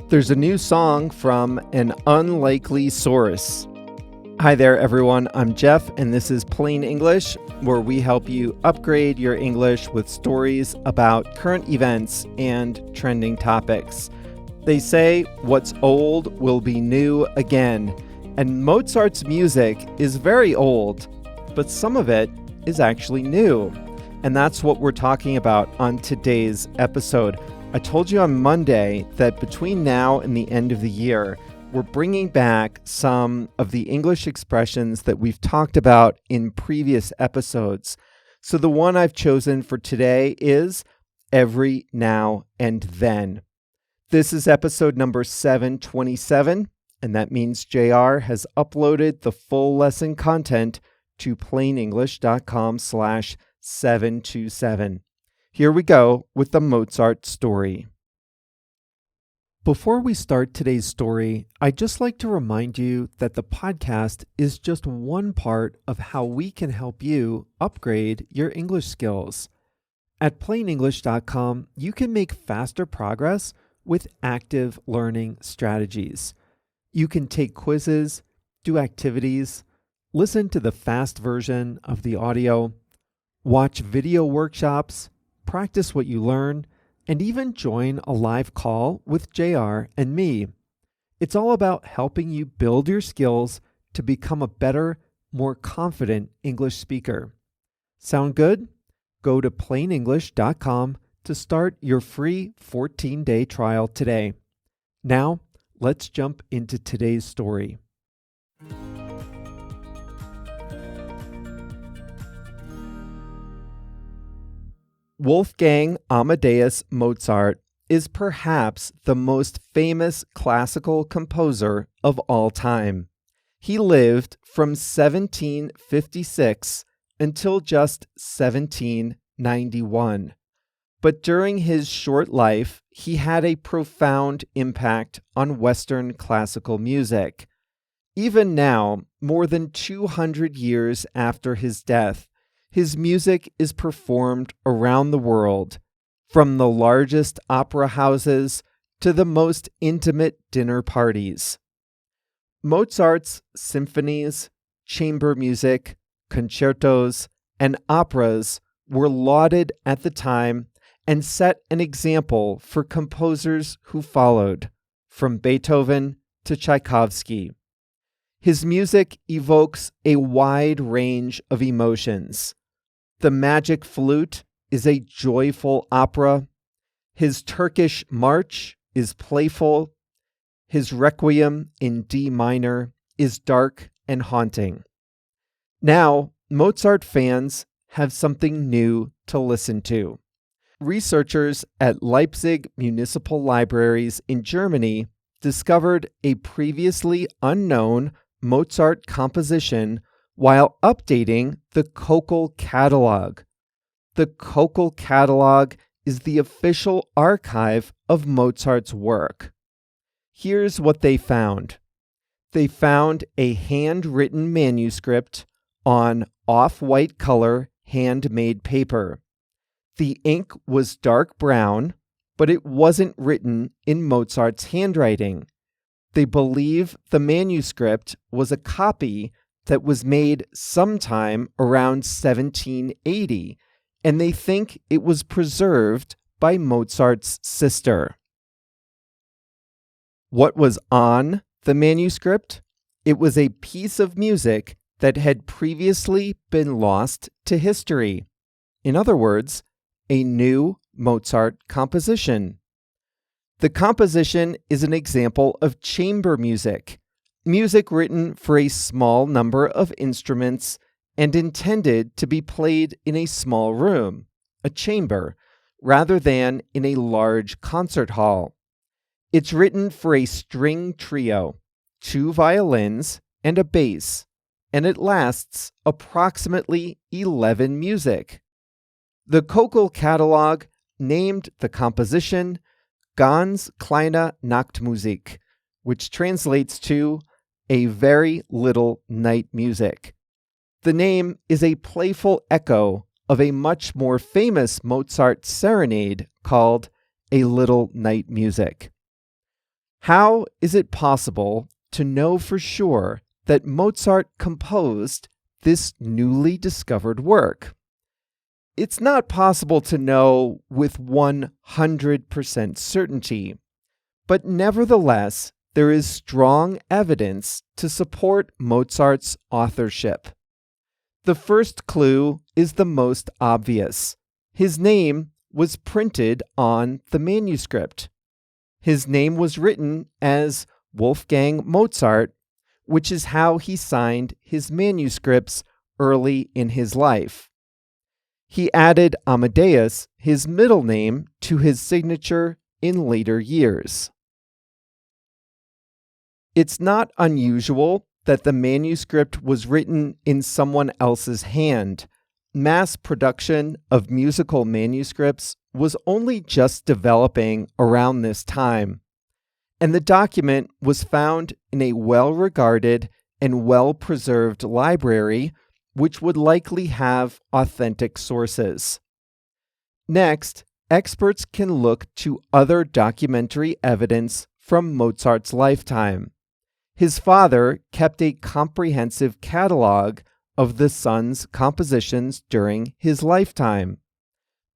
There's a new song from an unlikely source. Hi there, everyone. I'm Jeff, and this is Plain English, where we help you upgrade your English with stories about current events and trending topics. They say what's old will be new again, and Mozart's music is very old, but some of it is actually new. And that's what we're talking about on today's episode. I told you on Monday that between now and the end of the year, we're bringing back some of the English expressions that we've talked about in previous episodes. So the one I've chosen for today is every now and then. This is episode number 727, and that means JR has uploaded the full lesson content to plainenglish.com/727. Here we go with the Mozart story. Before we start today's story, I'd just like to remind you that the podcast is just one part of how we can help you upgrade your English skills. At plainenglish.com, you can make faster progress with active learning strategies. You can take quizzes, do activities, listen to the fast version of the audio, watch video workshops, practice what you learn, and even join a live call with JR and me. It's all about helping you build your skills to become a better, more confident English speaker. Sound good? Go to plainenglish.com to start your free 14-day trial today. Now, let's jump into today's story. Wolfgang Amadeus Mozart is perhaps the most famous classical composer of all time. He lived from 1756 until just 1791. But during his short life, he had a profound impact on Western classical music. Even now, more than 200 years after his death, his music is performed around the world, from the largest opera houses to the most intimate dinner parties. Mozart's symphonies, chamber music, concertos, and operas were lauded at the time and set an example for composers who followed, from Beethoven to Tchaikovsky. His music evokes a wide range of emotions. The Magic Flute is a joyful opera. His Turkish March is playful. His Requiem in D minor is dark and haunting. Now, Mozart fans have something new to listen to. Researchers at Leipzig Municipal Libraries in Germany discovered a previously unknown Mozart composition while updating the Köchel catalog. The Köchel catalog is the official archive of Mozart's work. Here's what they found. They found a handwritten manuscript on off-white color handmade paper. The ink was dark brown, but it wasn't written in Mozart's handwriting. They believe the manuscript was a copy that was made sometime around 1780, and they think it was preserved by Mozart's sister. What was on the manuscript? It was a piece of music that had previously been lost to history. In other words, a new Mozart composition. The composition is an example of chamber music, music written for a small number of instruments and intended to be played in a small room, a chamber, rather than in a large concert hall. It's written for a string trio, 2 violins, and a bass, and it lasts approximately 11 music. The Köchel catalog named the composition Ganz, kleine Nachtmusik, which translates to a very little night music. The name is a playful echo of a much more famous Mozart serenade called A Little Night Music. How is it possible to know for sure that Mozart composed this newly discovered work? It's not possible to know with 100% certainty, but nevertheless, there is strong evidence to support Mozart's authorship. The first clue is the most obvious. His name was printed on the manuscript. His name was written as Wolfgang Mozart, which is how he signed his manuscripts early in his life. He added Amadeus, his middle name, to his signature in later years. It's not unusual that the manuscript was written in someone else's hand. Mass production of musical manuscripts was only just developing around this time, and the document was found in a well-regarded and well-preserved library, which would likely have authentic sources. Next, experts can look to other documentary evidence from Mozart's lifetime. His father kept a comprehensive catalog of the son's compositions during his lifetime.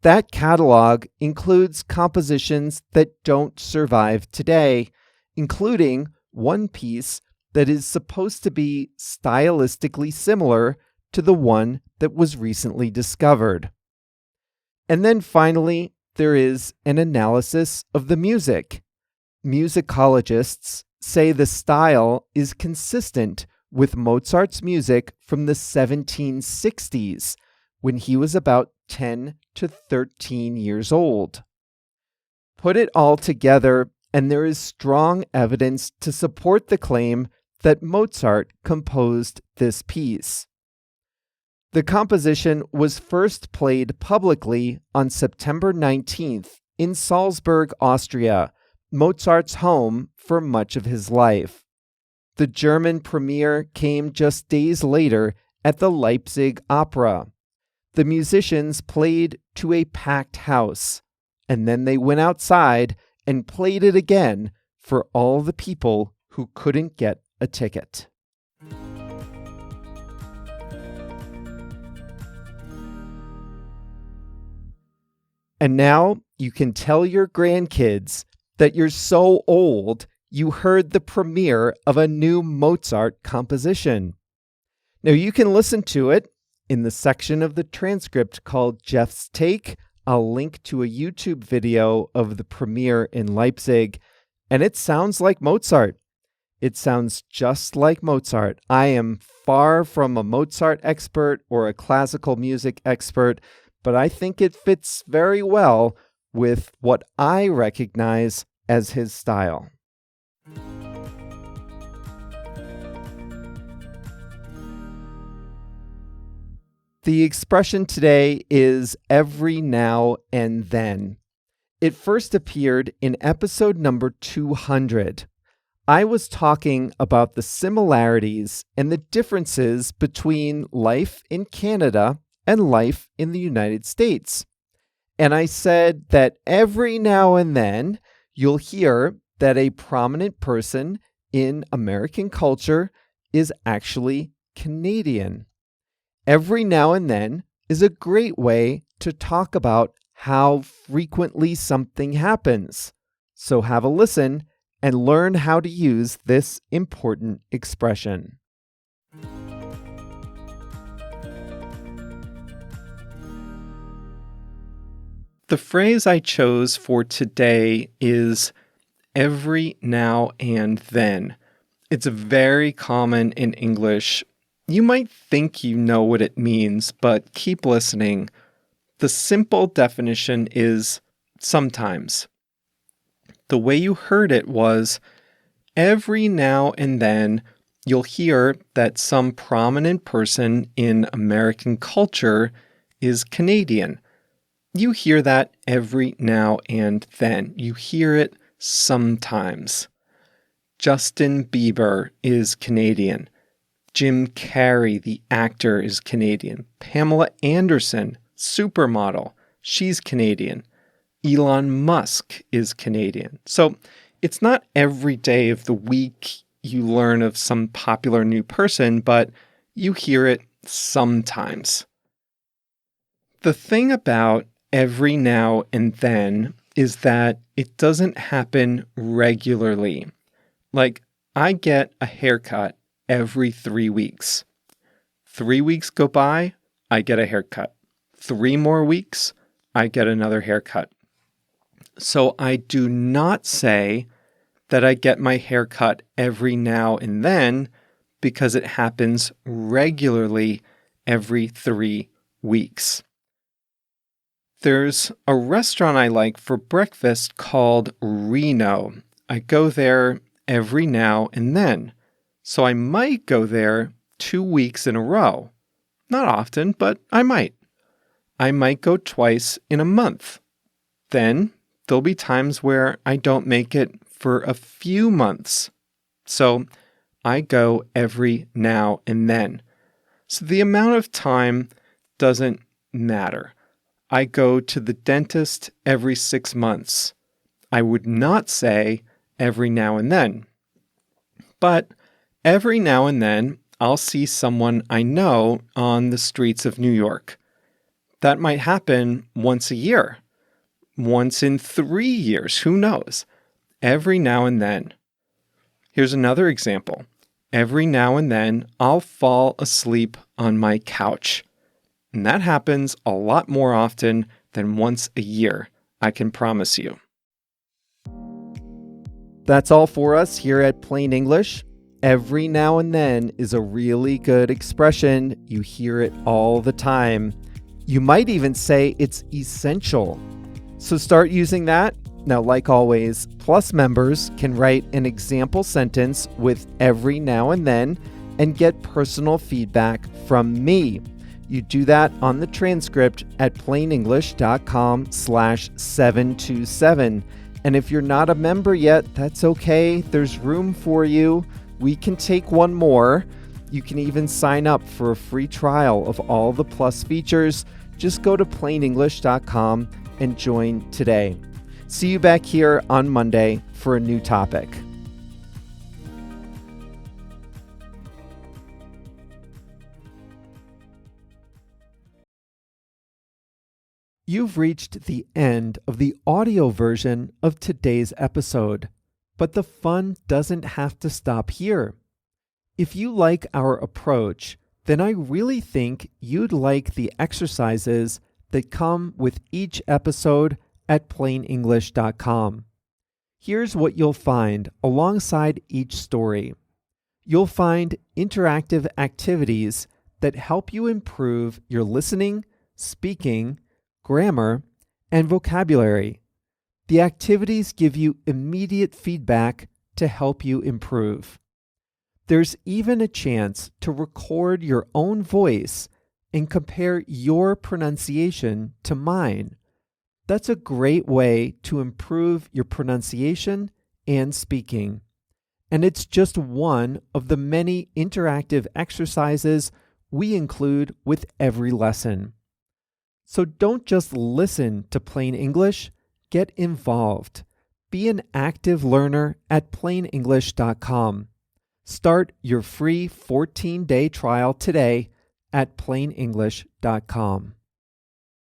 That catalog includes compositions that don't survive today, including one piece that is supposed to be stylistically similar to the one that was recently discovered. And then finally, there is an analysis of the music. Musicologists say the style is consistent with Mozart's music from the 1760s, when he was about 10 to 13 years old. Put it all together, and there is strong evidence to support the claim that Mozart composed this piece. The composition was first played publicly on September 19th in Salzburg, Austria, Mozart's home for much of his life. The German premiere came just days later at the Leipzig Opera. The musicians played to a packed house, and then they went outside and played it again for all the people who couldn't get a ticket. And now you can tell your grandkids that you're so old you heard the premiere of a new Mozart composition. Now you can listen to it in the section of the transcript called Jeff's Take. I'll link to a YouTube video of the premiere in Leipzig, and it sounds like Mozart. It sounds just like Mozart. I am far from a Mozart expert or a classical music expert, but I think it fits very well with what I recognize as his style. The expression today is every now and then. It first appeared in episode number 200. I was talking about the similarities and the differences between life in Canada and life in the United States. And I said that every now and then you'll hear that a prominent person in American culture is actually Canadian. Every now and then is a great way to talk about how frequently something happens. So have a listen and learn how to use this important expression. The phrase I chose for today is every now and then. It's very common in English. You might think you know what it means, but keep listening. The simple definition is sometimes. The way you heard it was, every now and then you'll hear that some prominent person in American culture is Canadian. You hear that every now and then. You hear it sometimes. Justin Bieber is Canadian. Jim Carrey, the actor, is Canadian. Pamela Anderson, supermodel, she's Canadian. Elon Musk is Canadian. So It's not every day of the week you learn of some popular new person, but you hear it sometimes. The thing about every now and then is that it doesn't happen regularly. Like, I get a haircut every 3 weeks. 3 weeks go by, I get a haircut. 3 more weeks, I get another haircut. So I do not say that I get my hair cut every now and then because it happens regularly every 3 weeks. There's a restaurant I like for breakfast called Reno. I go there every now and then. So I might go there 2 weeks in a row. Not often, but I might. I might go twice in a month. Then there'll be times where I don't make it for a few months. So I go every now and then. So the amount of time doesn't matter. I go to the dentist every 6 months. I would not say every now and then. But every now and then, I'll see someone I know on the streets of New York. That might happen once a year, once in 3 years, who knows? Every now and then. Here's another example. Every now and then, I'll fall asleep on my couch. And that happens a lot more often than once a year, I can promise you. That's all for us here at Plain English. Every now and then is a really good expression. You hear it all the time. You might even say it's essential. So start using that. Now, like always, Plus members can write an example sentence with every now and then and get personal feedback from me. You do that on the transcript at plainenglish.com/727. And if you're not a member yet, that's okay. There's room for you. We can take one more. You can even sign up for a free trial of all the Plus features. Just go to plainenglish.com and join today. See you back here on Monday for a new topic. You've reached the end of the audio version of today's episode, but the fun doesn't have to stop here. If you like our approach, then I really think you'd like the exercises that come with each episode at plainenglish.com. Here's what you'll find alongside each story. You'll find interactive activities that help you improve your listening, speaking, grammar, and vocabulary. The activities give you immediate feedback to help you improve. There's even a chance to record your own voice and compare your pronunciation to mine. That's a great way to improve your pronunciation and speaking. And it's just one of the many interactive exercises we include with every lesson. So don't just listen to Plain English, get involved. Be an active learner at plainenglish.com. Start your free 14-day trial today at plainenglish.com.